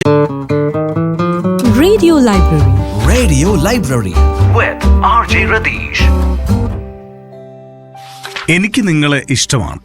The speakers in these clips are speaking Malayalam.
Radio Library. Radio Library with RJ Radish. എനിക്ക് നിങ്ങളെ ഇഷ്ടമാണ്.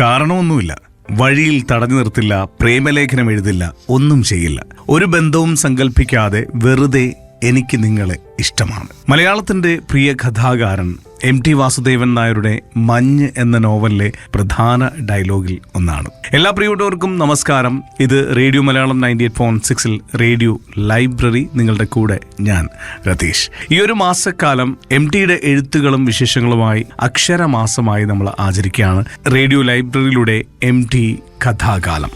കാരണമൊന്നുമില്ല. വഴിയിൽ തടഞ്ഞു നിർത്തില്ല, പ്രേമലേഖനം എഴുതില്ല, ഒന്നും ചെയ്യില്ല. ഒരു ബന്ധവും സങ്കല്പിക്കാതെ വെറുതെ എനിക്ക് നിങ്ങളെ ഇഷ്ടമാണ്. മലയാളത്തിന്റെ പ്രിയ കഥാകാരൻ MT വാസുദേവൻ നായരുടെ മഞ്ഞ് എന്ന നോവലിലെ പ്രധാന ഡയലോഗിൽ ഒന്നാണ്. എല്ലാ പ്രിയപ്പെട്ടവർക്കും നമസ്കാരം. ഇത് റേഡിയോ മലയാളം 98.6 റേഡിയോ ലൈബ്രറി. നിങ്ങളുടെ കൂടെ ഞാൻ രതീഷ്. ഈ ഒരു മാസക്കാലം MTയുടെ എഴുത്തുകളും വിശേഷങ്ങളുമായി അക്ഷരമാസമായി നമ്മൾ ആചരിക്കുകയാണ്. റേഡിയോ ലൈബ്രറിയിലൂടെ MT കഥാകാലം.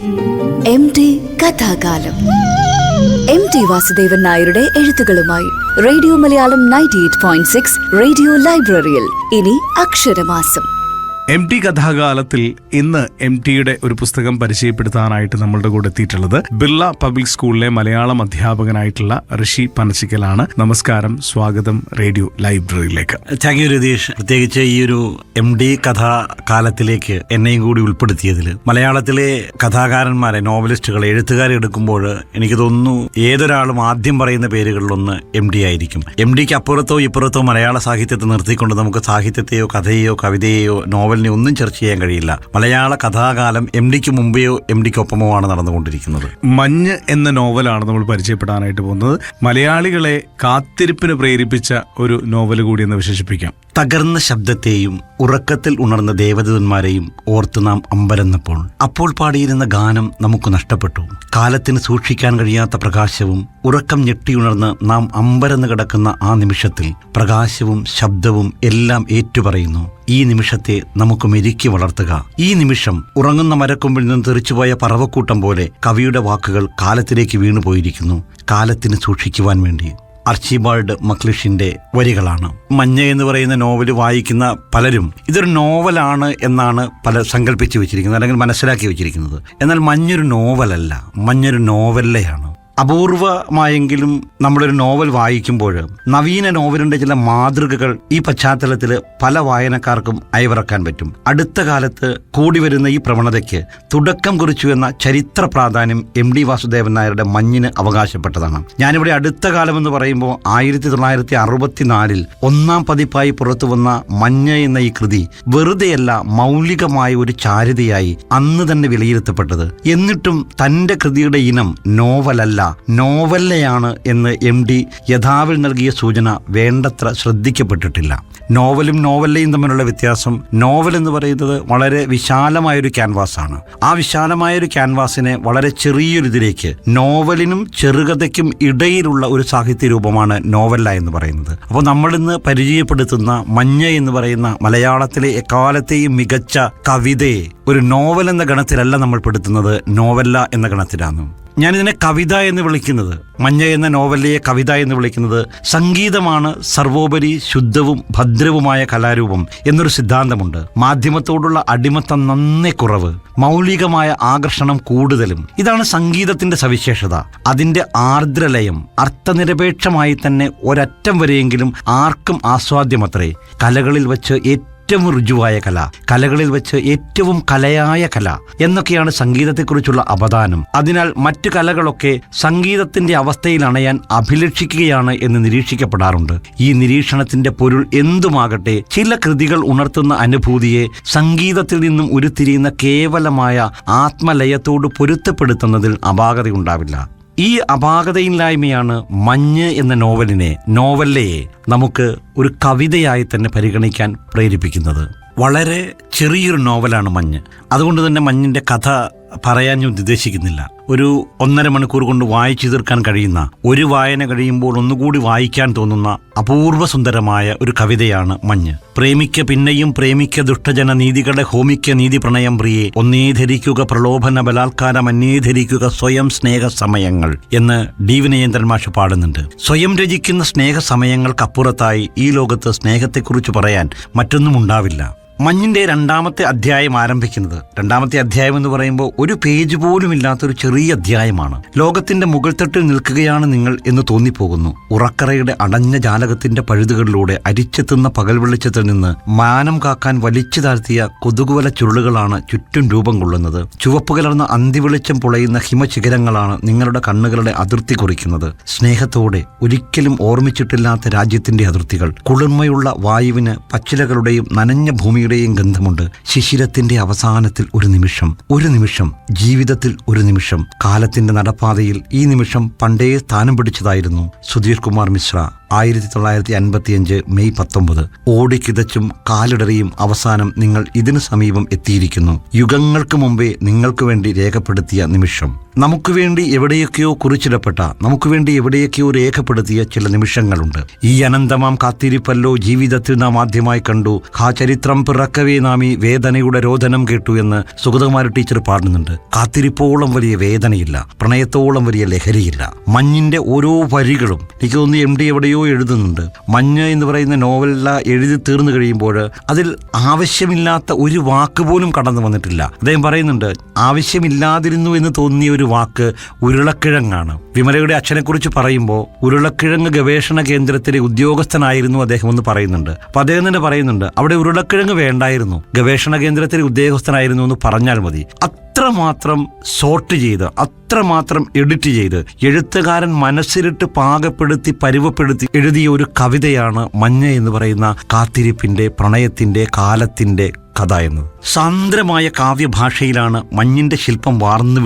MT കഥാകാലം. MT വാസുദേവൻ നായരുടെ എഴുത്തുകളുമായി റേഡിയോ മലയാളം 98.6 റേഡിയോ ലൈബ്രറിയിൽ ഇനി അക്ഷരമാസം. MT കഥാകാലത്തിൽ ഇന്ന് MTയുടെ ഒരു പുസ്തകം പരിചയപ്പെടുത്താനായിട്ട് നമ്മളുടെ കൂടെ എത്തിയിട്ടുള്ളത് ബിർള പബ്ലിക് സ്കൂളിലെ മലയാളം അധ്യാപകനായിട്ടുള്ള ഋഷി പനച്ചിക്കലാണ്. നമസ്കാരം, സ്വാഗതം റേഡിയോ ലൈബ്രറിയിലേക്ക്. Thank you Ratheesh. പ്രത്യേകിച്ച് ഈ ഒരു MT കഥാകാലത്തിലേക്ക് എന്നെയും കൂടി ഉൾപ്പെടുത്തിയതിൽ മലയാളത്തിലെ കഥാകാരന്മാരെ, നോവലിസ്റ്റുകളെ, എഴുത്തുകാരെ എടുക്കുമ്പോൾ എനിക്ക് തോന്നുന്നു ഏതൊരാളും ആദ്യം പറയുന്ന പേരുകളിലൊന്ന് MT ആയിരിക്കും. MTക്ക് അപ്പുറത്തോ ഇപ്പുറത്തോ മലയാള സാഹിത്യത്തെ നിർത്തിക്കൊണ്ട് നമുക്ക് സാഹിത്യത്തെയോ കഥയെയോ കവിതയെയോ നോവലിനെ ഒന്നും ചർച്ച ചെയ്യാൻ കഴിയില്ല. മലയാള കഥാകാലം MTക്ക് മുമ്പെയോ MTക്കൊപ്പമോ ആണ് നടന്നുകൊണ്ടിരിക്കുന്നത്. മഞ്ഞ് എന്ന നോവലാണ് നമ്മൾ പരിചയപ്പെടാനായിട്ട് പോകുന്നത്. മലയാളികളെ കാത്തിരിപ്പിന് പ്രേരിപ്പിച്ച ഒരു നോവൽ കൂടി എന്ന് വിശേഷിപ്പിക്കാം. തകർന്ന ശബ്ദത്തെയും ഉറക്കത്തിൽ ഉണർന്ന ദേവദൂതന്മാരെയും ഓർത്ത് നാം അമ്പരന്നപ്പോൾ അപ്പോൾ പാടിയിരുന്ന ഗാനം നമുക്ക് നഷ്ടപ്പെട്ടു. കാലത്തിന് സൂക്ഷിക്കാൻ കഴിയാത്ത പ്രകാശവും ഉറക്കം ഞെട്ടിയുണർന്ന് നാം അമ്പരന്ന് കിടക്കുന്ന ആ നിമിഷത്തിൽ പ്രകാശവും ശബ്ദവും എല്ലാം ഏറ്റുപറയുന്നു. ഈ നിമിഷത്തെ നമുക്ക് മെരുക്കി വളർത്തുക. ഈ നിമിഷം ഉറങ്ങുന്ന മരക്കൊമ്പിൽ നിന്ന് തെറിച്ചുപോയ പറവക്കൂട്ടം പോലെ കവിയുടെ വാക്കുകൾ കാലത്തിലേക്ക് വീണുപോയിരിക്കുന്നു. കാലത്തിന് സൂക്ഷിക്കുവാൻ വേണ്ടി. അർച്ചിബാൾഡ് മക്ലിഷിന്റെ വരികളാണ്. മഞ്ഞ് എന്ന് പറയുന്ന നോവൽ വായിക്കുന്ന പലരും ഇതൊരു നോവലാണ് എന്നാണ് പല സങ്കല്പിച്ച് വെച്ചിരിക്കുന്നത്, അല്ലെങ്കിൽ മനസ്സിലാക്കി വെച്ചിരിക്കുന്നത്. എന്നാൽ മഞ്ഞൊരു നോവലല്ല, മഞ്ഞൊരു നോവല്ലയാണ്. അപൂർവമായെങ്കിലും നമ്മളൊരു നോവൽ വായിക്കുമ്പോൾ നവീന നോവലിന്റെ ചില മാതൃകകൾ ഈ പശ്ചാത്തലത്തിൽ പല വായനക്കാർക്കും അയവിറക്കാൻ പറ്റും. അടുത്ത കാലത്ത് കൂടി വരുന്ന ഈ പ്രവണതയ്ക്ക് തുടക്കം കുറിച്ചു എന്ന ചരിത്ര പ്രാധാന്യം MT വാസുദേവൻ നായരുടെ മഞ്ഞിന് അവകാശപ്പെട്ടതാണ്. ഞാനിവിടെ അടുത്ത കാലം എന്ന് പറയുമ്പോൾ 1964 ഒന്നാം പതിപ്പായി പുറത്തു വന്ന മഞ്ഞ് എന്ന ഈ കൃതി വെറുതെയല്ല, മൗലികമായ ഒരു ചാരുതയായി അന്ന് തന്നെ വിലയിരുത്തപ്പെട്ടത്. എന്നിട്ടും തന്റെ കൃതിയുടെ ഇനം നോവലല്ല, നോവല്ലയാണ് എന്ന് MT യഥാവിൽ നൽകിയ സൂചന വേണ്ടത്ര ശ്രദ്ധിക്കപ്പെട്ടിട്ടില്ല. നോവലും നോവല്ലയും തമ്മിലുള്ള വ്യത്യാസം, നോവൽ എന്ന് പറയുന്നത് വളരെ വിശാലമായൊരു ക്യാൻവാസാണ്. ആ വിശാലമായൊരു ക്യാൻവാസിനെ വളരെ ചെറിയൊരിതിലേക്ക്, നോവലിനും ചെറുകഥയ്ക്കും ഇടയിലുള്ള ഒരു സാഹിത്യ രൂപമാണ് നോവല്ല എന്ന് പറയുന്നത്. അപ്പോൾ നമ്മളിന്ന് പരിചയപ്പെടുത്തുന്ന മഞ്ഞ് എന്ന് പറയുന്ന മലയാളത്തിലെ എക്കാലത്തെയും മികച്ച കവിതയെ ഒരു നോവൽ എന്ന ഗണത്തിലല്ല നമ്മൾ പെടുത്തുന്നത്, നോവല്ല എന്ന ഗണത്തിലാണ്. ഞാനിതിനെ കവിത എന്ന് വിളിക്കുന്നത്, മഞ്ഞ എന്ന നോവലയെ കവിത എന്ന് വിളിക്കുന്നത്, സംഗീതമാണ് സർവോപരി ശുദ്ധവും ഭദ്രവുമായ കലാരൂപം എന്നൊരു സിദ്ധാന്തമുണ്ട്. മാധ്യമത്തോടുള്ള അടിമത്തം നന്നേ കുറവ്, മൗലികമായ ആകർഷണം കൂടുതലും. ഇതാണ് സംഗീതത്തിന്റെ സവിശേഷത. അതിന്റെ ആർദ്രലയം അർത്ഥനിരപേക്ഷമായി തന്നെ ഒരറ്റം വരെയെങ്കിലും ആർക്കും ആസ്വാദ്യമത്രേ. കലകളിൽ വച്ച് ഏറ്റവും രുചിവായ കല, കലകളിൽ വെച്ച് ഏറ്റവും കലയായ കല എന്നൊക്കെയാണ് സംഗീതത്തെക്കുറിച്ചുള്ള അവദാനം. അതിനാൽ മറ്റു കലകളൊക്കെ സംഗീതത്തിന്റെ അവസ്ഥയിൽ അണയാൻ അഭിലഷിക്കുകയാണ് എന്ന് നിരീക്ഷിക്കപ്പെടാറുണ്ട്. ഈ നിരീക്ഷണത്തിന്റെ പൊരുൾ എന്തുമാകട്ടെ, ചില കൃതികൾ ഉണർത്തുന്ന അനുഭൂതിയെ സംഗീതത്തിൽ നിന്നും ഉരുത്തിരിയുന്ന കേവലമായ ആത്മലയത്തോട് പൊരുത്തപ്പെടുത്തുന്നതിൽ അപാകതയുണ്ടാവില്ല. ഈ അപാകതയില്ലായ്മയാണ് മഞ്ഞ് എന്ന നോവല്ലയെ നമുക്ക് ഒരു കവിതയായി തന്നെ പരിഗണിക്കാൻ പ്രേരിപ്പിക്കുന്നത്. വളരെ ചെറിയൊരു നോവലാണ് മഞ്ഞ്. അതുകൊണ്ട് തന്നെ മഞ്ഞിന്റെ കഥ പറയാൻ ഞാൻ ഉദ്ദേശിക്കുന്നില്ല. ഒരു 1.5 മണിക്കൂർ കൊണ്ട് വായിച്ചു തീർക്കാൻ കഴിയുന്ന, ഒരു വായന കഴിയുമ്പോൾ ഒന്നുകൂടി വായിക്കാൻ തോന്നുന്ന അപൂർവ സുന്ദരമായ ഒരു കവിതയാണ് മഞ്ഞ്. പ്രേമിക്ക പിന്നെയും പ്രേമിക്ക ദുഷ്ടജന നീതികളെ ഹോമിക്ക നീതി പ്രണയം പ്രിയെ ഒന്നേ ധരിക്കുക പ്രലോഭന ബലാത്കാരം അന്യേ ധരിക്കുക സ്വയം സ്നേഹ സമയങ്ങൾ എന്ന് D വിനയേന്ദ്രൻ മാഷ് പാടുന്നുണ്ട്. സ്വയം രചിക്കുന്ന സ്നേഹ സമയങ്ങൾക്കപ്പുറത്തായി ഈ ലോകത്ത് സ്നേഹത്തെക്കുറിച്ച് പറയാൻ മറ്റൊന്നും ഉണ്ടാവില്ല. മഞ്ഞിന്റെ രണ്ടാമത്തെ അധ്യായം ആരംഭിക്കുന്നത്. രണ്ടാമത്തെ അധ്യായം എന്ന് പറയുമ്പോൾ ഒരു പേജ് പോലും ഇല്ലാത്തൊരു ചെറിയ അധ്യായമാണ്. ലോകത്തിന്റെ മുകൾ തട്ടിൽ നിൽക്കുകയാണ് നിങ്ങൾ എന്ന് തോന്നിപ്പോകുന്നു. ഉറക്കറയുടെ അടഞ്ഞ ജാലകത്തിന്റെ പഴുതുകളിലൂടെ അരിച്ചെത്തുന്ന പകൽ വെളിച്ചത്തിൽ നിന്ന് മാനം കാക്കാൻ വലിച്ചു താഴ്ത്തിയ കൊതുകുവല ചുരുളുകളാണ് ചുറ്റും രൂപം കൊള്ളുന്നത്. ചുവപ്പ് കലർന്ന അന്തിവെളിച്ചം പുളയുന്ന ഹിമശിഖരങ്ങളാണ് നിങ്ങളുടെ കണ്ണുകളുടെ അതിർത്തി കുറിക്കുന്നത്. സ്നേഹത്തോടെ ഒരിക്കലും ഓർമ്മിച്ചിട്ടില്ലാത്ത രാജ്യത്തിന്റെ അതിർത്തികൾ. കുളിർമയുള്ള വായുവിന് പച്ചിലകളുടെയും നനഞ്ഞ ഭൂമിയുടെയും ഗന്ധമുണ്ട്. ശിശിരത്തിന്റെ അവസാനത്തിൽ ഒരു നിമിഷം, ജീവിതത്തിൽ ഒരു നിമിഷം. കാലത്തിന്റെ നടപ്പാതയിൽ ഈ നിമിഷം പണ്ടേ സ്ഥാനം പിടിച്ചതായിരുന്നു. സുധീഷ് കുമാർ മിശ്ര 1955 മെയ് 19. ഓടിക്കിതച്ചും കാലിടറിയും അവസാനം നിങ്ങൾ ഇതിനു സമീപം എത്തിയിരിക്കുന്നു. യുഗങ്ങൾക്ക് മുമ്പേ നിങ്ങൾക്ക് വേണ്ടി രേഖപ്പെടുത്തിയ നിമിഷം. നമുക്ക് വേണ്ടി എവിടെയൊക്കെയോ കുറിച്ചിടപ്പെട്ട, നമുക്ക് വേണ്ടി എവിടെയൊക്കെയോ രേഖപ്പെടുത്തിയ ചില നിമിഷങ്ങളുണ്ട്. ഈ അനന്തമാം കാത്തിരിപ്പല്ലോ ജീവിതത്തിൽ നാം ആദ്യമായി കണ്ടു. ആ ചരിത്രം പിറക്കവേ നാം ഈ വേദനയുടെ രോദനം കേട്ടു എന്ന് സുഗതകുമാരി ടീച്ചർ പാടുന്നുണ്ട്. കാത്തിരിപ്പോളം വലിയ വേദനയില്ല, പ്രണയത്തോളം വലിയ ലഹരിയില്ല. മഞ്ഞിന്റെ ഓരോ വരികളും എനിക്ക് തോന്നി MD എവിടെയോ എഴുതുന്നുണ്ട്. മഞ്ഞ് എന്ന് പറയുന്ന നോവലില എഴുതി തീർന്നു കഴിയുമ്പോൾ അതിൽ ആവശ്യമില്ലാത്ത ഒരു വാക്ക് പോലും കടന്നു വന്നിട്ടില്ല. അദ്ദേഹം പറയുന്നുണ്ട്, ആവശ്യമില്ലാതിരുന്നു എന്ന് തോന്നിയ ഒരു വാക്ക് ഉരുളക്കിഴങ്ങാണ്. വിമലയുടെ അച്ഛനെക്കുറിച്ച് പറയുമ്പോൾ ഉരുളക്കിഴങ്ങ് ഗവേഷണ കേന്ദ്രത്തിലെ ഉദ്യോഗസ്ഥനായിരുന്നു അദ്ദേഹം എന്ന് പറയുന്നുണ്ട്. അപ്പൊ അദ്ദേഹം തന്നെ പറയുന്നുണ്ട്, അവിടെ ഉരുളക്കിഴങ്ങ് വേണ്ടായിരുന്നു, ഗവേഷണ കേന്ദ്രത്തിലെ ഉദ്യോഗസ്ഥനായിരുന്നു എന്ന് പറഞ്ഞാൽ മതി. അത്രമാത്രം സോർട്ട് ചെയ്ത്, അത്രമാത്രം എഡിറ്റ് ചെയ്ത് എഴുത്തുകാരൻ മനസ്സിലിട്ട് പാകപ്പെടുത്തി പരുവപ്പെടുത്തി എഴുതിയ ഒരു കവിതയാണ് മഞ്ഞ് എന്ന് പറയുന്ന കാത്തിരിപ്പിന്റെ, പ്രണയത്തിന്റെ, കാലത്തിന്റെ കഥ എന്നത്. സാന്ദ്രമായ കാവ്യഭാഷയിലാണ് മഞ്ഞിന്റെ ശില്പം വാർന്നു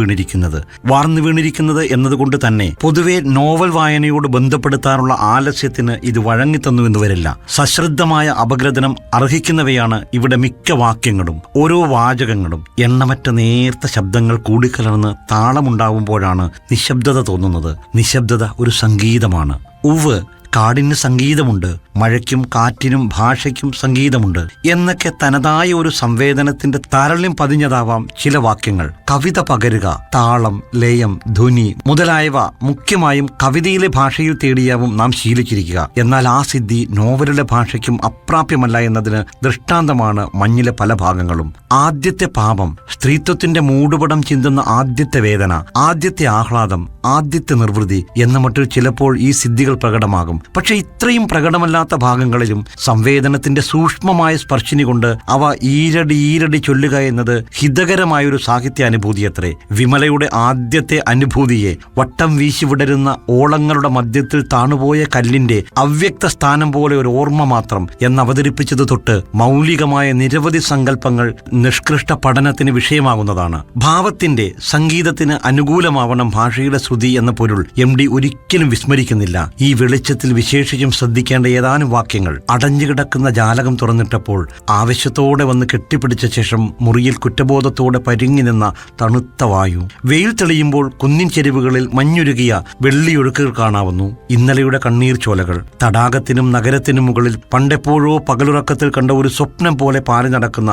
വീണിരിക്കുന്നത് എന്നതുകൊണ്ട് തന്നെ പൊതുവെ നോവൽ വായനയോട് ബന്ധപ്പെടുത്താനുള്ള ആലസ്യത്തിന് ഇത് വഴങ്ങിത്തന്നു എന്ന് വരില്ല. സശ്രദ്ധമായ അപഗ്രഥനം അർഹിക്കുന്നവയാണ് ഇവിടെ മിക്ക വാക്യങ്ങളും. ഓരോ വാചകങ്ങളും എണ്ണമറ്റ നേർത്ത ശബ്ദങ്ങൾ കൂടിക്കലർന്ന് താളമുണ്ടാവുമ്പോഴാണ് നിശബ്ദത തോന്നുന്നത്. നിശബ്ദത ഒരു സംഗീതമാണ്. ഉവ് കാടിന് സംഗീതമുണ്ട്, മഴയ്ക്കും കാറ്റിനും ഭാഷയ്ക്കും സംഗീതമുണ്ട് എന്നൊക്കെ തനതായ ഒരു സംവേദനത്തിന്റെ താരള്യം പതിഞ്ഞതാവാം ചില വാക്യങ്ങൾ. കവിത പകരുക, താളം, ലയം, ധ്വനി മുതലായവ മുഖ്യമായും കവിതയിലെ ഭാഷയിൽ തേടിയാവും നാം ശീലിച്ചിരിക്കുക. എന്നാൽ ആ സിദ്ധി നോവലിലെ ഭാഷയ്ക്കും അപ്രാപ്യമല്ല എന്നതിന് ദൃഷ്ടാന്തമാണ് മഞ്ഞിലെ പല ഭാഗങ്ങളും. ആദ്യത്തെ പാപം, സ്ത്രീത്വത്തിന്റെ മൂടുപടം ചിന്തുന്ന ആദ്യത്തെ വേദന, ആദ്യത്തെ ആഹ്ലാദം, ആദ്യത്തെ നിർവൃതി എന്ന മട്ടിൽ ചിലപ്പോൾ ഈ സിദ്ധികൾ പ്രകടമാകും. പക്ഷെ ഇത്രയും പ്രകടമല്ലാത്ത ഭാഗങ്ങളിലും സംവേദനത്തിന്റെ സൂക്ഷ്മമായ സ്പർശിനി കൊണ്ട് അവ ഈരടി ചൊല്ലുക എന്നത് ഹിതകരമായൊരു സാഹിത്യ അനുഭൂതിയത്രേ. വിമലയുടെ ആദ്യത്തെ അനുഭൂതിയെ വട്ടം വീശി വിടരുന്ന ഓളങ്ങളുടെ മധ്യത്തിൽ താണുപോയ കല്ലിന്റെ അവ്യക്ത സ്ഥാനം പോലെ ഒരു ഓർമ്മ മാത്രം എന്നവതരിപ്പിച്ചത് തൊട്ട് മൗലികമായ നിരവധി സങ്കല്പങ്ങൾ നിഷ്കൃഷ്ട പഠനത്തിന് വിഷയമാകുന്നതാണ്. ഭാവത്തിന്റെ, സംഗീതത്തിന് അനുകൂലമാവണം ഭാഷയുടെ ശ്രുതി എന്ന പൊരുൾ MD ഒരിക്കലും വിസ്മരിക്കുന്നില്ല. ഈ വെളിച്ചത്തിൽ വിശേഷിച്ചും ശ്രദ്ധിക്കേണ്ട ഏതാനും വാക്യങ്ങൾ. അടഞ്ഞുകിടക്കുന്ന ജാലകം തുറന്നിട്ടപ്പോൾ ആവശ്യത്തോടെ വന്ന് കെട്ടിപ്പിടിച്ച ശേഷം മുറിയിൽ കുറ്റബോധത്തോടെ പരിങ്ങി നിന്ന തണുത്ത വായു. വെയിൽ തെളിയുമ്പോൾ കുന്നിൻ ചെരുവുകളിൽ മഞ്ഞുരുകിയ വെള്ളിയൊഴുക്കുകൾ കാണാവുന്നു. ഇന്നലെയുടെ കണ്ണീർ ചോലകൾ. തടാകത്തിനും നഗരത്തിനും മുകളിൽ പണ്ടെപ്പോഴോ പകലുറക്കത്തിൽ കണ്ട ഒരു സ്വപ്നം പോലെ പാറി നടക്കുന്ന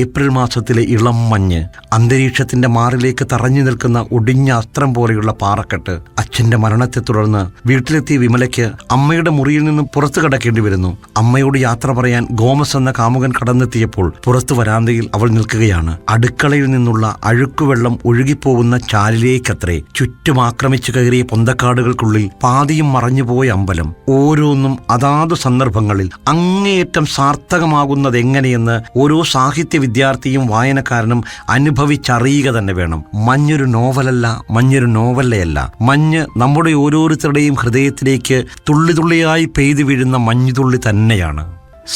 ഏപ്രിൽ മാസത്തിലെ ഇളം മഞ്ഞ്. അന്തരീക്ഷത്തിന്റെ മാറിലേക്ക് തറഞ്ഞു നിൽക്കുന്ന ഒടിഞ്ഞ അസ്ത്രം പോലെയുള്ള പാറക്കെട്ട്. അച്ഛന്റെ മരണത്തെ തുടർന്ന് വീട്ടിലെത്തിയ വിമലയ്ക്ക് അമ്മയുടെ മുറിയിൽ നിന്നും പുറത്തു കടക്കേണ്ടി വരുന്നു. അമ്മയോട് യാത്ര പറയാൻ ഗോമസ് എന്ന കാമുകൻ കടന്നെത്തിയപ്പോൾ പുറത്തു വരാന്തയിൽ അവൾ നിൽക്കുകയാണ്. അടുക്കളയിൽ നിന്നുള്ള അഴുക്കുവെള്ളം ഒഴുകിപ്പോകുന്ന ചാലിലേക്കത്രേ. ചുറ്റും ആക്രമിച്ചു കയറിയ പൊന്തക്കാടുകൾക്കുള്ളിൽ പാതിയും മറഞ്ഞുപോയ അമ്പലം. ഓരോന്നും അതാതു സന്ദർഭങ്ങളിൽ അങ്ങേയറ്റം സാർത്ഥകമാകുന്നത് എങ്ങനെയെന്ന് ഓരോ സാഹിത്യ വിദ്യാർത്ഥിയും വായനക്കാരനും അനുഭവിച്ചറിയുക തന്നെ വേണം. മഞ്ഞൊരു നോവലല്ല, മഞ്ഞൊരു നോവല്ലയല്ല. മഞ്ഞ് നമ്മുടെ ഓരോരുത്തരുടെയും ഹൃദയത്തിലേക്ക് തുള്ളിതുള്ളിയായി പെയ്തു വീഴുന്ന മഞ്ഞുതുള്ളി തന്നെയാണ്.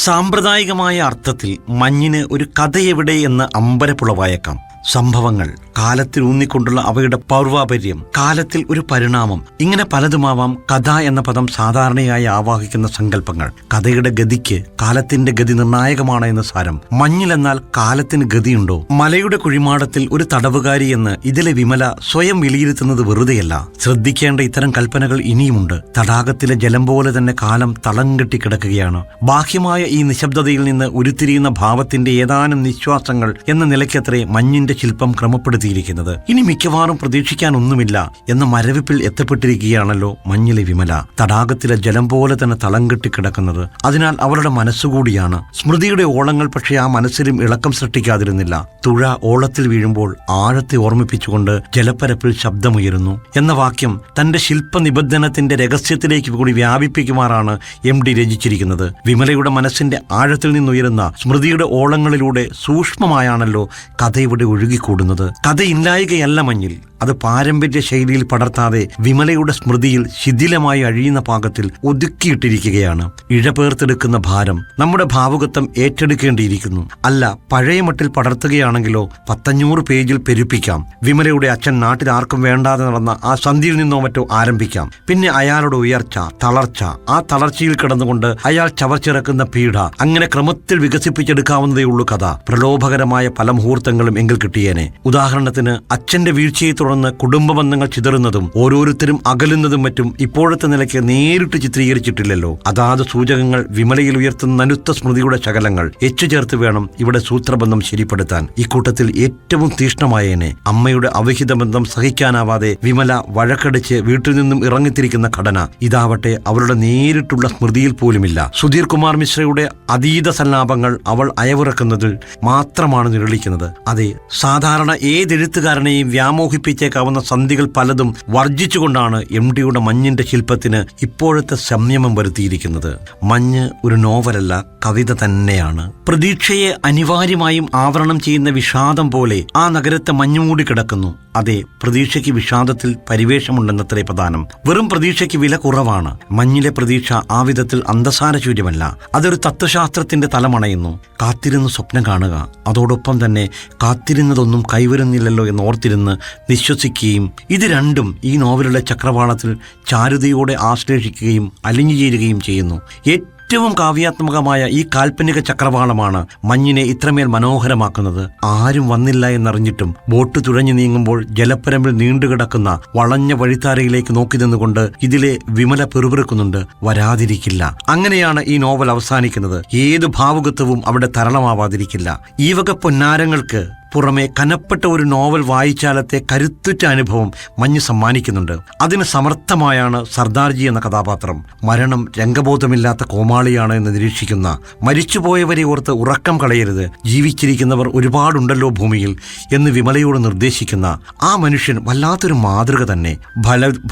സാമ്പ്രദായികമായ അർത്ഥത്തിൽ മഞ്ഞിന് ഒരു കഥയെവിടെ എന്ന് അമ്പരപ്പുളവായേക്കാം. സംഭവങ്ങൾ, കാലത്തിൽ ഊന്നിക്കൊണ്ടുള്ള അവയുടെ പൗർവാപര്യം, കാലത്തിൽ ഒരു പരിണാമം, ഇങ്ങനെ പലതുമാവാം കഥ എന്ന പദം സാധാരണയായി ആവാഹിക്കുന്ന സങ്കല്പങ്ങൾ. കഥയുടെ ഗതിക്ക് കാലത്തിന്റെ ഗതി നിർണായകമാണ് എന്ന് സാരം. മഞ്ഞിലെന്നാൽ കാലത്തിന് ഗതിയുണ്ടോ? മലയുടെ കുഴിമാടത്തിൽ ഒരു തടവുകാരി എന്ന് ഇതിലെ വിമല സ്വയം വിലയിരുത്തുന്നത് വെറുതെയല്ല. ശ്രദ്ധിക്കേണ്ട ഇത്തരം കൽപ്പനകൾ ഇനിയുമുണ്ട്. തടാകത്തിലെ ജലം പോലെ തന്നെ കാലം തളം കെട്ടിക്കിടക്കുകയാണ്. ബാഹ്യമായ ഈ നിശബ്ദതയിൽ നിന്ന് ഉരുത്തിരിയുന്ന ഭാവത്തിന്റെ ഏതാനും നിശ്വാസങ്ങൾ എന്ന നിലയ്ക്കത്രേ മഞ്ഞിന്റെ ശില്പം ക്രമപ്പെടുത്തി എത്തിയിരിക്കുന്നത്. ഇനി മിക്കവാറും പ്രതീക്ഷിക്കാനൊന്നുമില്ല എന്ന മരവിപ്പിൽ എത്തപ്പെട്ടിരിക്കുകയാണല്ലോ മഞ്ഞിലെ വിമല. തടാകത്തിലെ ജലം പോലെ തന്നെ തളം കെട്ടിക്കിടക്കുന്നത് അതിനാൽ അവളുടെ മനസ്സുകൂടിയാണ്. സ്മൃതിയുടെ ഓളങ്ങൾ പക്ഷേ ആ മനസ്സിലും ഇളക്കം സൃഷ്ടിക്കാതിരുന്നില്ല. തുഴ ഓളത്തിൽ വീഴുമ്പോൾ ആഴത്തെ ഓർമ്മിപ്പിച്ചുകൊണ്ട് ജലപ്പരപ്പിൽ ശബ്ദമുയരുന്നു എന്ന വാക്യം തന്റെ ശില്പനിബന്ധനത്തിന്റെ രഹസ്യത്തിലേക്ക് കൂടി വ്യാപിപ്പിക്കുമാറാണ് MD രചിച്ചിരിക്കുന്നത്. വിമലയുടെ മനസ്സിന്റെ ആഴത്തിൽ നിന്നുയരുന്ന സ്മൃതിയുടെ ഓളങ്ങളിലൂടെ സൂക്ഷ്മമായാണല്ലോ കഥ ഇവിടെ ഒഴുകിക്കൂടുന്നത്. കഥയില്ലായികയല്ല മഞ്ഞിൽ, അത് പാരമ്പര്യ ശൈലിയിൽ പടർത്താതെ വിമലയുടെ സ്മൃതിയിൽ ശിഥിലമായി അഴിയുന്ന പാകത്തിൽ ഒതുക്കിയിട്ടിരിക്കുകയാണ്. ഇഴപേർത്തെടുക്കുന്ന ഭാരം നമ്മുടെ ഭാവുകത്വം ഏറ്റെടുക്കേണ്ടിയിരിക്കുന്നു. അല്ല, പഴയ മട്ടിൽ പടർത്തുകയാണെങ്കിലോ 500 പേജിൽ പെരുപ്പിക്കാം. വിമലയുടെ അച്ഛൻ നാട്ടിൽ ആർക്കും വേണ്ടാതെ നടന്ന ആ സന്ധിയിൽ നിന്നോ മറ്റോ ആരംഭിക്കാം. പിന്നെ അയാളുടെ ഉയർച്ച, തളർച്ച, ആ തളർച്ചയിൽ കിടന്നുകൊണ്ട് അയാൾ ചവച്ചിറക്കുന്ന പീഡ, അങ്ങനെ ക്രമത്തിൽ വികസിപ്പിച്ചെടുക്കാവുന്നതേ ഉള്ളൂ കഥ. പ്രലോഭകരമായ പല മുഹൂർത്തങ്ങളും എങ്കിൽ കിട്ടിയേനെ. ഉദാഹരണത്തിന് അച്ഛന്റെ വീഴ്ചയെ തുടർന്ന് കുടുംബ ബന്ധങ്ങൾ ചിതറുന്നതും ഓരോരുത്തരും അകലുന്നതും മറ്റും ഇപ്പോഴത്തെ നിലയ്ക്ക് നേരിട്ട് ചിത്രീകരിച്ചിട്ടില്ലല്ലോ. അതാത് സൂചകങ്ങൾ വിമലയിൽ ഉയർത്തുന്ന നനുത്ത സ്മൃതിയുടെ ശകലങ്ങൾ ചേർത്ത് വേണം ഇവിടെ സൂത്രബന്ധം ശരിപ്പെടുത്താൻ. ഇക്കൂട്ടത്തിൽ ഏറ്റവും തീഷ്ണമായേനെ അമ്മയുടെ അവിഹിത ബന്ധം സഹിക്കാനാവാതെ വിമല വഴക്കടിച്ച് വീട്ടിൽ നിന്നും ഇറങ്ങിത്തിരിക്കുന്ന ഘടന. ഇതാവട്ടെ അവളുടെ നേരിട്ടുള്ള സ്മൃതിയിൽ പോലുമില്ല. സുധീർ കുമാർ മിശ്രയുടെ അതീത സല്ലാപങ്ങൾ അവൾ അയവിറക്കുന്നതിൽ മാത്രമാണ് നിഴലിക്കുന്നത്. അതെ, സാധാരണ ഏതെഴുത്തുകാരനെയും വ്യാമോഹിപ്പിച്ചേക്കാവുന്ന സന്ധികൾ പലതും വർജിച്ചുകൊണ്ടാണ് MDയുടെ മഞ്ഞിന്റെ ശില്പത്തിന് ഇപ്പോഴത്തെ സംയമം വരുത്തിയിരിക്കുന്നത്. മഞ്ഞ് ഒരു നോവലല്ല, കവിത തന്നെയാണ്. പ്രതീക്ഷയെ അനിവാര്യമായും ആവരണം ചെയ്യുന്ന വിഷാദം പോലെ ആ നഗരത്തെ മഞ്ഞുമൂടി കിടക്കുന്നു. അതെ, പ്രതീക്ഷയ്ക്ക് വിഷാദത്തിൽ പരിവേഷമുണ്ടെന്നത്രേ പ്രധാനം. വെറും പ്രതീക്ഷയ്ക്ക് വില കുറവാണ്. മഞ്ഞിലെ പ്രതീക്ഷ ആ വിധത്തിൽ അന്തസാരശൂര്യമല്ല, അതൊരു തത്വശാസ്ത്രത്തിന്റെ തലമണയുന്നു. കാത്തിരുന്ന് സ്വപ്നം കാണുക, അതോടൊപ്പം തന്നെ കാത്തിരുന്നതൊന്നും കൈവരുന്നില്ലല്ലോ എന്ന് ഓർത്തിരുന്ന് വിശ്വസിക്കുകയും, ഇത് രണ്ടും ഈ നോവലിലെ ചക്രവാളത്തിൽ ചാരുതയോടെ ആശ്ലേഷിക്കുകയും അലിഞ്ഞു ചേരുകയും ചെയ്യുന്നു. ഏറ്റവും കാവ്യാത്മകമായ ഈ കാൽപ്പനിക ചക്രവാളമാണ് മഞ്ഞിനെ ഇത്രമേൽ മനോഹരമാക്കുന്നത്. ആരും വന്നില്ല എന്നറിഞ്ഞിട്ടും ബോട്ട് തുഴഞ്ഞു നീങ്ങുമ്പോൾ ജലപ്പരമ്പിൽ നീണ്ടുകിടക്കുന്ന വളഞ്ഞ വഴിത്താരയിലേക്ക് നോക്കി നിന്നുകൊണ്ട് ഇതിലെ വിമല പെറുപിറുക്കുന്നുണ്ട്, വരാതിരിക്കില്ല. അങ്ങനെയാണ് ഈ നോവൽ അവസാനിക്കുന്നത്. ഏത് ഭാവുകത്വവും അവിടെ തരളമാവാതിരിക്കില്ല. ഈ വക പൊന്നാരങ്ങൾക്ക് പുറമെ കനപ്പെട്ട ഒരു നോവൽ വായിച്ചാലത്തെ കരുത്തുറ്റ അനുഭവം മഞ്ഞ് സമ്മാനിക്കുന്നുണ്ട്. അതിന് സമർത്ഥമായാണ് സർദാർജി എന്ന കഥാപാത്രം. മരണം രംഗബോധമില്ലാത്ത കോമാളിയാണ് എന്ന് നിരീക്ഷിക്കുന്ന, മരിച്ചുപോയവരെ ഓർത്ത് ഉറക്കം കളയരുത്, ജീവിച്ചിരിക്കുന്നവർ ഒരുപാടുണ്ടല്ലോ ഭൂമിയിൽ എന്ന് വിമലയോട് നിർദ്ദേശിക്കുന്ന ആ മനുഷ്യൻ വല്ലാത്തൊരു മാതൃക തന്നെ.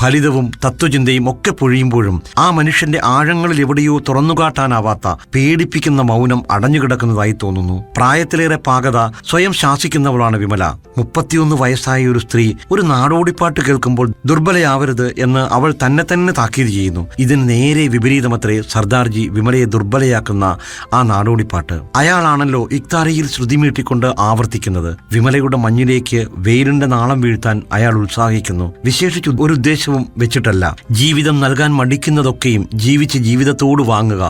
ഫലിതവും തത്വചിന്തയും ഒക്കെ പൊഴിയുമ്പോഴും ആ മനുഷ്യന്റെ ആഴങ്ങളിൽ എവിടെയോ തുറന്നുകാട്ടാനാവാത്ത പേടിപ്പിക്കുന്ന മൗനം അടഞ്ഞുകിടക്കുന്നതായി തോന്നുന്നു. പ്രായത്തിലേറെ പാകത സ്വയം ശാസിക്കുന്നവളാണ് വിമല. 31 വയസ്സായ ഒരു സ്ത്രീ ഒരു നാടോടിപ്പാട്ട് കേൾക്കുമ്പോൾ ദുർബലയാവരുത് എന്ന് അവൾ തന്നെ താക്കീത് ചെയ്യുന്നു. ഇതിന് നേരെ വിപരീതമത്രേ സർദാർജി വിമലയെ ദുർബലയാക്കുന്ന ആ നാടോടിപ്പാട്ട്. അയാളാണല്ലോ ഇക്താരിയിൽ ശ്രുതിമീട്ടിക്കൊണ്ട് ആവർത്തിക്കുന്നത്. വിമലയുടെ മഞ്ഞിലേക്ക് വെയിലിന്റെ നാളം വീഴ്ത്താൻ അയാൾ ഉത്സാഹിക്കുന്നു. വിശേഷിച്ച് ഒരു ഉദ്ദേശവും വെച്ചിട്ടല്ല. ജീവിതം നൽകാൻ മടിക്കുന്നതൊക്കെയും ജീവിച്ച് ജീവിതത്തോട് വാങ്ങുക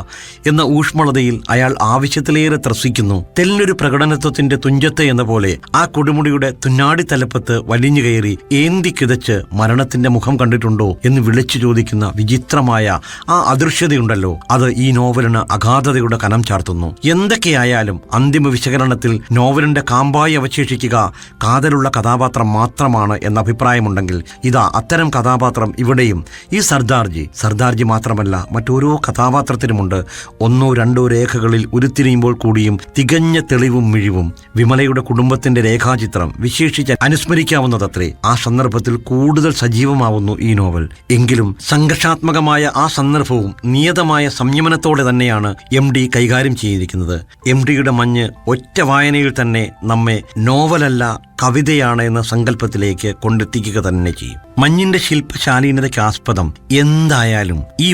എന്ന ഊഷ്മളതയിൽ അയാൾ ആവശ്യത്തിലേറെ ത്രസിക്കുന്നു. തെല്ലൊരു പ്രകടനത്വത്തിന്റെ തുഞ്ചത്തെ എന്ന പോലെ ആ കൊടുമുടിയുടെ തുന്നാടി തലപ്പത്ത് വലിഞ്ഞു കയറി ഏന്തി കിതച്ച് മരണത്തിന്റെ മുഖം കണ്ടിട്ടുണ്ടോ എന്ന് വിളിച്ചു ചോദിക്കുന്ന വിചിത്രമായ ആ അദൃശ്യതയുണ്ടല്ലോ, അത് ഈ നോവലിന് അഗാധതയുടെ കനം ചാർത്തുന്നു. എന്തൊക്കെയായാലും അന്തിമ വിശകലനത്തിൽ നോവലിന്റെ കാമ്പായി അവശേഷിക്കുക കാതലുള്ള കഥാപാത്രം മാത്രമാണ് എന്ന അഭിപ്രായമുണ്ടെങ്കിൽ ഇതാ അത്തരം കഥാപാത്രം ഇവിടെയും. ഈ സർദാർജി മാത്രമല്ല, മറ്റോരോ കഥാപാത്രത്തിനുമുണ്ട് ഒന്നോ രണ്ടോ രേഖകളിൽ ഉരുത്തിരിയുമ്പോൾ കൂടിയും തികഞ്ഞ തെളിവും മിഴിവും. വിമലയുടെ കുടുംബത്തിന്റെ രേഖാചിത്രം വിശേഷിച്ച് അനുസ്മരിക്കാവുന്നതത്രേ. ആ സന്ദർഭത്തിൽ കൂടുതൽ സജീവമാവുന്നു ഈ നോവൽ. എങ്കിലും സംഘർഷാത്മകമായ ആ സന്ദർഭവും നിയതമായ സംയമനത്തോടെ തന്നെയാണ് MD കൈകാര്യം ചെയ്തിരിക്കുന്നത്. MDയുടെ മഞ്ഞ് ഒറ്റ വായനയിൽ തന്നെ നമ്മെ നോവലല്ല കവിതയാണ് എന്ന സങ്കല്പത്തിലേക്ക് കൊണ്ടെത്തിക്കുക തന്നെ ചെയ്യും. മഞ്ഞിന്റെ ശില്പശാലീനതയ്ക്ക് ആസ്പദം എന്തായാലും ഈ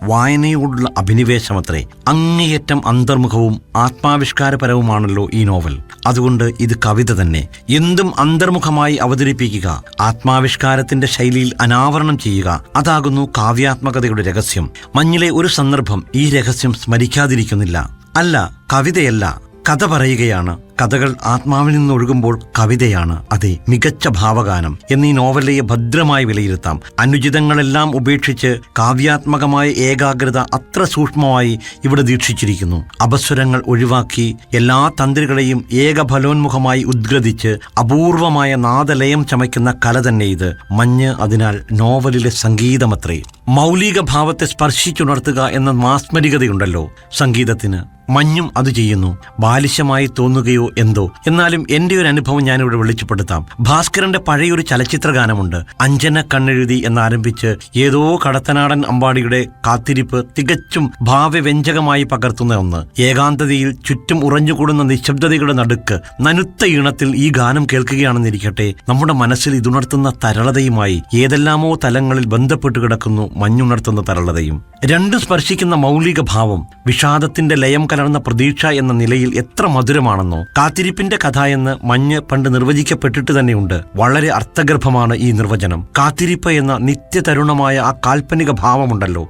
വായനയോടുള്ള അഭിനിവേശമത്രേ. അങ്ങേയറ്റം അന്തർമുഖവും ആത്മാവിഷ്കാരപരവുമാണല്ലോ ഈ നോവൽ. അതുകൊണ്ട് ഇത് കവിത തന്നെ. എന്തും അന്തർമുഖമായി അവതരിപ്പിക്കുക, ആത്മാവിഷ്കാരത്തിന്റെ ശൈലിയിൽ അനാവരണം ചെയ്യുക, അതാകുന്നു കാവ്യാത്മകതയുടെ രഹസ്യം. മഞ്ഞിലെ ഒരു സന്ദർഭം ഈ രഹസ്യം സ്മരിക്കാതിരിക്കുന്നില്ല. അല്ല, കവിതയല്ല, കഥ പറയുകയാണ്. കഥകൾ ആത്മാവിൽ നിന്ന് ഒഴുകുമ്പോൾ കവിതയാണ്. അതെ, മികച്ച ഭാവഗാനം എന്നീ നോവലിയെ ഭദ്രമായി വിലയിരുത്താം. അനുചിതങ്ങളെല്ലാം ഉപേക്ഷിച്ച് കാവ്യാത്മകമായ ഏകാഗ്രത അത്ര സൂക്ഷ്മമായി ഇവിടെ ദീക്ഷിച്ചിരിക്കുന്നു. അപസ്വരങ്ങൾ ഒഴിവാക്കി എല്ലാ തന്ത്രികളെയും ഏകഫലോന്മുഖമായി ഉദ്ഗ്രഥിച്ച് അപൂർവമായ നാദലയം ചമയ്ക്കുന്ന കല തന്നെ ഇത്. മഞ്ഞ് അതിനാൽ നോവലിലെ സംഗീതമത്രേ. മൗലിക ഭാവത്തെ സ്പർശിച്ചുണർത്തുക എന്ന മാസ്മരികതയുണ്ടല്ലോ സംഗീതത്തിന്. മഞ്ഞും അത് ചെയ്യുന്നു. ബാലിശമായി തോന്നുകയോ എന്തോ. എന്നാലും എൻ്റെ ഒരു അനുഭവം ഞാനിവിടെ വെളിച്ചപ്പെടുത്താം. ഭാസ്കരന്റെ പഴയൊരു ചലച്ചിത്ര ഗാനമുണ്ട്. അഞ്ജന കണ്ണെഴുതി എന്നാരംഭിച്ച് ഏതോ കടത്തനാടൻ അമ്പാടിയുടെ കാത്തിരിപ്പ് തികച്ചും ഭാവവ്യഞ്ജകമായി പകർത്തുന്ന ഒന്ന്. ഏകാന്തതയിൽ ചുറ്റും ഉറഞ്ഞുകൂടുന്ന നിശബ്ദതയുടെ നടുക്ക് നനുത്ത ഈണത്തിൽ ഈ ഗാനം കേൾക്കുകയാണെന്നിരിക്കട്ടെ, നമ്മുടെ മനസ്സിൽ ഇതുണർത്തുന്ന തരളതയുമായി ഏതെല്ലാമോ തലങ്ങളിൽ ബന്ധപ്പെട്ട് കിടക്കുന്നു മഞ്ഞുണർത്തുന്ന തരളതയും. രണ്ടും സ്പർശിക്കുന്ന മൗലിക ഭാവം വിഷാദത്തിന്റെ ലയം കലർന്ന പ്രതീക്ഷ എന്ന നിലയിൽ എത്ര മധുരമാണെന്നോ. കാത്തിരിപ്പിന്റെ കഥ എന്ന് മഞ്ഞ് പണ്ട് നിർവചിക്കപ്പെട്ടിട്ട് തന്നെയുണ്ട്. വളരെ അർത്ഥഗർഭമാണ് ഈ നിർവചനം. കാത്തിരിപ്പ് എന്ന നിത്യതരുണമായ ആ കാൽപ്പനിക ഭാവമുണ്ടല്ലോ,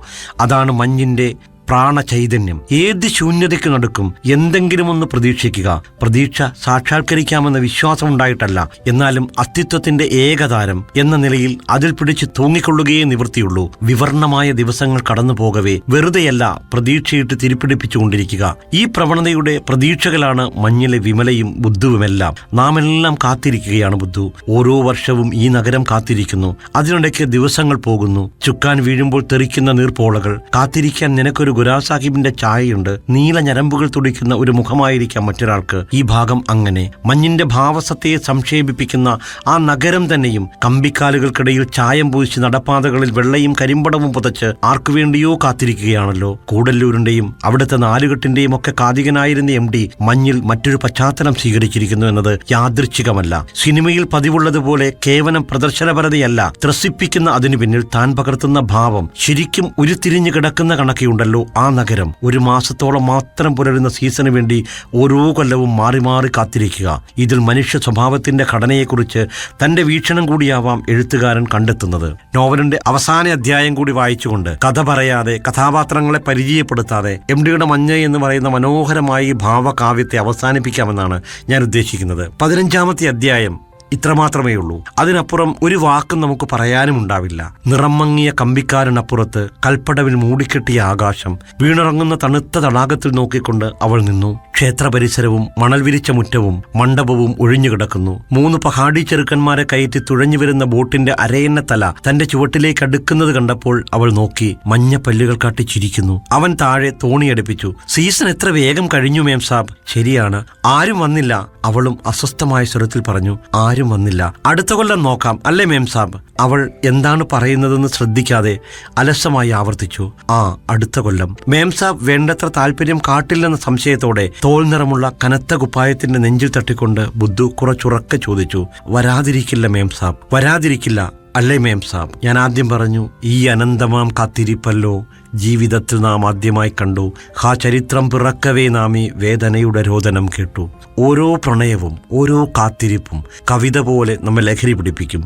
അതാണ് മഞ്ഞിന്റെ പ്രാണചൈതന്യം. ഏത് ശൂന്യതയ്ക്ക് നടുക്കും എന്തെങ്കിലും ഒന്ന് പ്രതീക്ഷിക്കുക. പ്രതീക്ഷ സാക്ഷാത്കരിക്കാമെന്ന വിശ്വാസം ഉണ്ടായിട്ടല്ല, എന്നാലും അസ്തിത്വത്തിന്റെ ഏകതാരം എന്ന നിലയിൽ അതിൽ പിടിച്ച് തൂങ്ങിക്കൊള്ളുകയേ നിവൃത്തിയുള്ളൂ. വിവർണമായ ദിവസങ്ങൾ കടന്നു പോകവേ വെറുതെയല്ല പ്രതീക്ഷയിട്ട് തിരിപ്പിടിപ്പിച്ചുകൊണ്ടിരിക്കുക. ഈ പ്രവണതയുടെ പ്രതീക്ഷകളാണ് മഞ്ഞിലെ വിമലയും ബുദ്ധുവുമെല്ലാം. നാം എല്ലാം കാത്തിരിക്കുകയാണ് ബുദ്ധു. ഓരോ വർഷവും ഈ നഗരം കാത്തിരിക്കുന്നു. അതിനിടയ്ക്ക് ദിവസങ്ങൾ പോകുന്നു. ചുക്കാൻ വീഴുമ്പോൾ തെറിക്കുന്ന നീർപ്പോളകൾ. കാത്തിരിക്കാൻ നിനക്കൊരു ഗുരാസാഹിബിന്റെ ചായയുണ്ട്. നീല ഞരമ്പുകൾ തുടിക്കുന്ന ഒരു മുഖമായിരിക്കാം മറ്റൊരാൾക്ക്. ഈ ഭാഗം അങ്ങനെ. മഞ്ഞിന്റെ ഭാവസത്തയെ സംക്ഷേപിപ്പിക്കുന്ന ആ നഗരം തന്നെയും കമ്പിക്കാലുകൾക്കിടയിൽ ചായം പൂശി നടപ്പാതകളിൽ വെള്ളയും കരിമ്പടവും പുതച്ച് ആർക്കുവേണ്ടിയോ കാത്തിരിക്കുകയാണല്ലോ. കൂടല്ലൂരിന്റെയും അവിടുത്തെ നാലുകെട്ടിന്റെയും ഒക്കെ കാതികനായിരുന്ന MD മഞ്ഞിൽ മറ്റൊരു പശ്ചാത്തലം സ്വീകരിച്ചിരിക്കുന്നു എന്നത് യാദൃച്ഛികമല്ല. സിനിമയിൽ പതിവുള്ളതുപോലെ കേവലം പ്രദർശനപരതയല്ല ത്രസിപ്പിക്കുന്ന അതിനു പിന്നിൽ താൻ പകർത്തുന്ന ഭാവം. ശരിക്കും ഉരുത്തിരിഞ്ഞു കിടക്കുന്ന കണക്കെയുണ്ടല്ലോ ആ നഗരം. ഒരു മാസത്തോളം മാത്രം പുലരുന്ന സീസണിന് വേണ്ടി ഓരോ കൊല്ലവും മാറി മാറി കാത്തിരിക്കുക. ഇതിൽ മനുഷ്യ സ്വഭാവത്തിന്റെ ഘടനയെക്കുറിച്ച് തന്റെ വീക്ഷണം കൂടിയാവാം എഴുത്തുകാരൻ കണ്ടെത്തുന്നത്. നോവലിന്റെ അവസാന അധ്യായം കൂടി വായിച്ചുകൊണ്ട് കഥ പറയാതെ, കഥാപാത്രങ്ങളെ പരിചയപ്പെടുത്താതെ MDയുടെ മഞ്ഞ് എന്ന് പറയുന്ന മനോഹരമായി ഭാവകാവ്യത്തെ അവസാനിപ്പിക്കാമെന്നാണ് ഞാൻ ഉദ്ദേശിക്കുന്നത്. 15ാമത്തെ അധ്യായം ഇത്രമാത്രമേ ഉള്ളൂ. അതിനപ്പുറം ഒരു വാക്കും നമുക്ക് പറയാനും ഉണ്ടാവില്ല. നിറം മങ്ങിയ കമ്പിക്കാരനപ്പുറത്ത് കൽപ്പടവിൽ മൂടിക്കെട്ടിയ ആകാശം. വീണിറങ്ങുന്ന തണുത്ത തടാകത്തിൽ നോക്കിക്കൊണ്ട് അവൾ നിന്നു. ക്ഷേത്ര പരിസരവും മണൽ വിരിച്ച മുറ്റവും മണ്ഡപവും ഒഴിഞ്ഞുകിടക്കുന്നു. 3 പഹാടി ചെറുക്കന്മാരെ കയറ്റി തുഴഞ്ഞു വരുന്ന ബോട്ടിന്റെ അരയന്ന തല തന്റെ ചുവട്ടിലേക്ക് അടുക്കുന്നത് കണ്ടപ്പോൾ അവൾ നോക്കി. മഞ്ഞ പല്ലുകൾ കാട്ടി ചിരിക്കുന്നു. അവൻ താഴെ തോണിയടുപ്പിച്ചു. സീസൺ എത്ര വേഗം കഴിഞ്ഞു മേം സാബ്. ശരിയാണ്, ആരും വന്നില്ല. അവളും അസ്വസ്ഥമായ സ്വരത്തിൽ പറഞ്ഞു. ആരും വന്നില്ല. അടുത്ത കൊല്ലം നോക്കാം അല്ലേ മേം സാബ്. അവൾ എന്താണ് പറയുന്നതെന്ന് ശ്രദ്ധിക്കാതെ അലസമായി ആവർത്തിച്ചു. ആ, അടുത്ത കൊല്ലം. മേം സാബ് വേണ്ടത്ര താല്പര്യം കാട്ടില്ലെന്ന സംശയത്തോടെ തോൽ നിറമുള്ള കനത്ത കുപ്പായത്തിന്റെ നെഞ്ചിൽ തട്ടിക്കൊണ്ട് ബുദ്ധു കുറച്ചുറക്കെ ചോദിച്ചു. വരാതിരിക്കില്ല മേം സാബ്, വരാതിരിക്കില്ല അല്ലേ മേം സാബ്. ഞാൻ ആദ്യം പറഞ്ഞു, ഈ അനന്തമാം കാത്തിരിപ്പല്ലോ ജീവിതത്തിൽ നാം ആദ്യമായി കണ്ടു. ഹാ ചരിത്രം പിറക്കവേ നാം ഈ വേദനയുടെ രോദനം കേട്ടു. ഓരോ പ്രണയവും ഓരോ കാത്തിരിപ്പും കവിത പോലെ നമ്മെ ലഹരി പിടിപ്പിക്കും.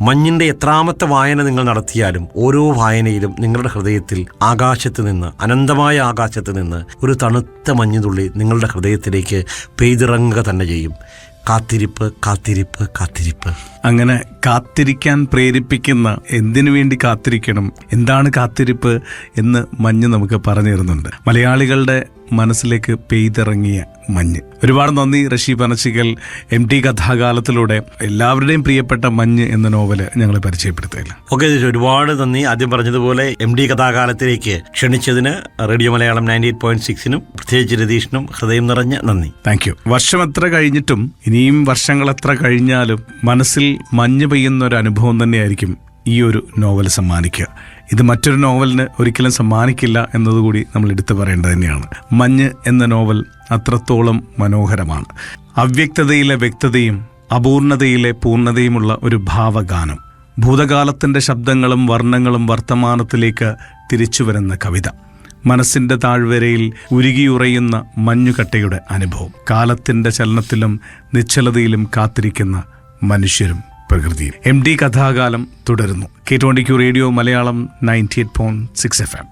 മഞ്ഞിന്റെ എത്രാമത്തെ വായന നിങ്ങൾ നടത്തിയാലും ഓരോ വായനയിലും നിങ്ങളുടെ ഹൃദയത്തിൽ ആകാശത്ത് നിന്ന്, അനന്തമായ ആകാശത്ത് നിന്ന് ഒരു തണുത്ത മഞ്ഞുതുള്ളി നിങ്ങളുടെ ഹൃദയത്തിലേക്ക് പെയ്തിറങ്ങുക തന്നെ ചെയ്യും. കാത്തിരിപ്പ്, കാത്തിരിപ്പ്, കാത്തിരിപ്പ്. അങ്ങനെ കാത്തിരിക്കാൻ പ്രേരിപ്പിക്കുന്ന, എന്തിനു വേണ്ടി കാത്തിരിക്കണം, എന്താണ് കാത്തിരിപ്പ് എന്ന് മഞ്ഞ് നമുക്ക് പറഞ്ഞു തരുന്നുണ്ട്. മലയാളികളുടെ മനസ്സിലേക്ക് പെയ്തിറങ്ങിയ മഞ്ഞ്. ഒരുപാട് നന്ദി റഷി പനച്ചിക്കൽ. MT കഥാകാലത്തിലൂടെ എല്ലാവരുടെയും പ്രിയപ്പെട്ട മഞ്ഞ് എന്ന നോവല് ഞങ്ങളെ പരിചയപ്പെടുത്തിയില്ല. ഓക്കെ, ഒരുപാട് നന്ദി. ആദ്യം പറഞ്ഞതുപോലെ MT കഥാകാലത്തിലേക്ക് ക്ഷണിച്ചതിന് റേഡിയോ മലയാളം 98.6-നും പ്രത്യേകിച്ച് രതീഷിനും ഹൃദയം നിറഞ്ഞ നന്ദി. Thank you. വർഷം എത്ര കഴിഞ്ഞിട്ടും ഇനിയും വർഷങ്ങൾ എത്ര കഴിഞ്ഞാലും മനസ്സിൽ മഞ്ഞ് പെയ്യുന്ന ഒരു അനുഭവം തന്നെയായിരിക്കും ഈ ഒരു നോവൽ സമ്മാനിക്കുക. ഇത് മറ്റൊരു നോവലിന് ഒരിക്കലും സമ്മാനിക്കില്ല എന്നതുകൂടി നമ്മൾ എടുത്തു പറയേണ്ടത് തന്നെയാണ്. മഞ്ഞ് എന്ന നോവൽ അത്രത്തോളം മനോഹരമാണ്. അവ്യക്തതയിലെ വ്യക്തതയും അപൂർണതയിലെ പൂർണ്ണതയുമുള്ള ഒരു ഭാവഗാനം. ഭൂതകാലത്തിൻ്റെ ശബ്ദങ്ങളും വർണ്ണങ്ങളും വർത്തമാനത്തിലേക്ക് തിരിച്ചു വരുന്ന കവിത. മനസ്സിൻ്റെ താഴ്വരയിൽ ഉരുകിയുറയുന്ന മഞ്ഞുകട്ടയുടെ അനുഭവം. കാലത്തിൻ്റെ ചലനത്തിലും നിശ്ചലതയിലും കാത്തിരിക്കുന്ന മനുഷ്യരും പ്രകൃതിയും. MT കഥാകാലം തുടരുന്നു. K20 radio Malayalam 98.6 FM.